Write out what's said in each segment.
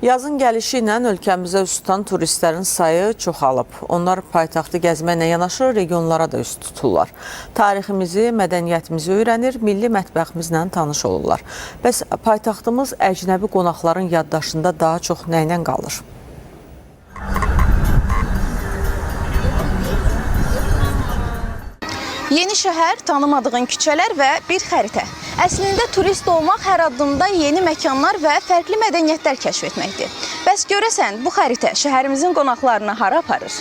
Yazın gəlişi ilə ölkəmizə üst tutan turistlərin sayı çoxalıb. Onlar paytaxtı gəzməklə yanaşı regionlara da üst tuturlar. Tariximizi, mədəniyyətimizi öyrənir, milli mətbəximizlə tanış olurlar. Bəs paytaxtımız əcnəbi qonaqların yaddaşında daha çox nə ilə qalır? Yeni şəhər, tanımadığın küçələr və bir xəritə. Əslində turist olmaq hər addımda yeni məkanlar və fərqli mədəniyyətlər kəşf etməkdir. Bəs görəsən, bu xəritə şəhərimizin qonaqlarını hara aparır?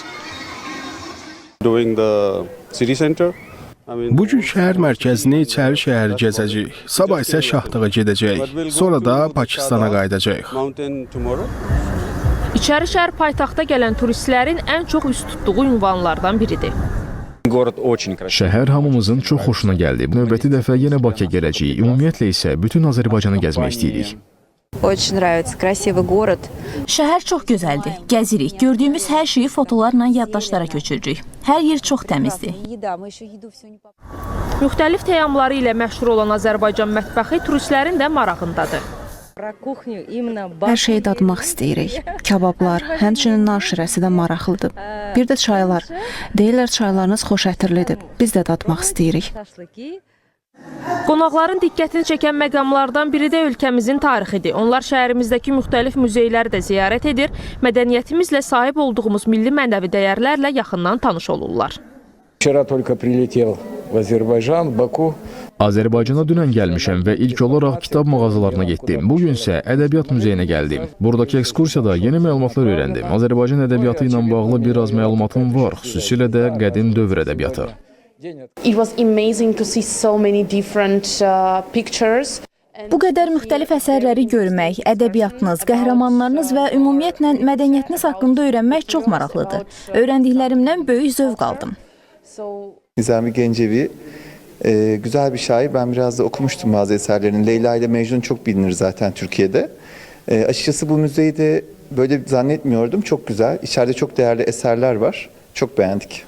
Bu gün şəhər mərkəzini içəri şəhər gəzəcəyik. Sabah isə Şahdığa gedəcəyik. Sonra da Pakistana qayıdacağıq. İçəri şəhər paytaxta gələn turistlərin ən çox üst tutduğu ünvanlardan biridir. Şəhər hamımızın çox xoşuna gəldi. Növbəti dəfə yenə Bakıya gələcəyik. Ümumiyyətlə isə bütün Azərbaycanı gəzmək istəyirik. Şəhər çox gözəldir. Gəzirik. Gördüyümüz hər şeyi fotolarla yaddaşlara köçürürük. Hər yer çox təmizdir. Müxtəlif təyyamları ilə məşhur olan Azərbaycan mətbəxi turistlərin də marağındadır. Hər şeyi dadmaq istəyirik. Kabablar, həmçinin nar şirəsi də maraqlıdır. Bir də çaylar. Deyirlər çaylarınız xoş ətirlidir. Biz də dadmaq istəyirik. Qonaqların diqqətini çəkən məqamlardan biri də ölkəmizin tarixidir. Onlar şəhərimizdəki müxtəlif muzeyləri də ziyarət edir, mədəniyyətimizlə sahib olduğumuz milli mənəvi dəyərlərlə yaxından tanış olurlar. Azərbaycana dünən gəlmişəm və ilk olaraq kitab mağazalarına getdim. Bugün isə ədəbiyyat muzeyinə gəldim. Buradakı ekskursiyada yeni məlumatlar öyrəndim. Azərbaycan ədəbiyyatı ilə bağlı bir az məlumatım var, xüsusilə də qədim dövr ədəbiyyatı. Bu qədər müxtəlif əsərləri görmək, ədəbiyyatınız, qəhrəmanlarınız və ümumiyyətlə mədəniyyətiniz haqqında öyrənmək çox maraqlıdır. Öyrəndiklərimdən böyük zövq aldım. Nizami Gencevi güzel bir şair. Ben biraz da okumuştum bazı eserlerini. Leyla ile Mecnun çok bilinir zaten Türkiye'de. Açıkçası bu müzeyi de böyle zannetmiyordum. Çok güzel. İçeride çok değerli eserler var. Çok beğendik.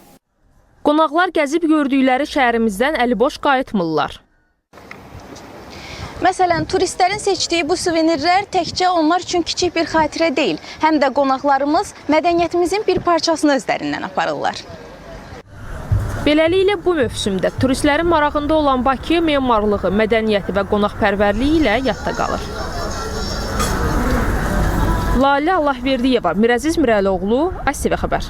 Qonaqlar gəzib gördükləri şəhərimizdən əliboş qayıtmırlar. Məsələn, turistlərin seçdiyi bu suvenirlər təkcə onlar üçün kiçik bir xatirə deyil, həm də qonaqlarımız mədəniyyətimizin bir parçasını özlərindən aparırlar. Beləliklə bu mövsümdə turistlərin marağında olan Bakı memarlığı, mədəniyyəti və qonaqpərvərliyi ilə yadda qalır. Lalə Allahverdiyeva, Mirəziz Mirəloğlu, ATV Xəbər.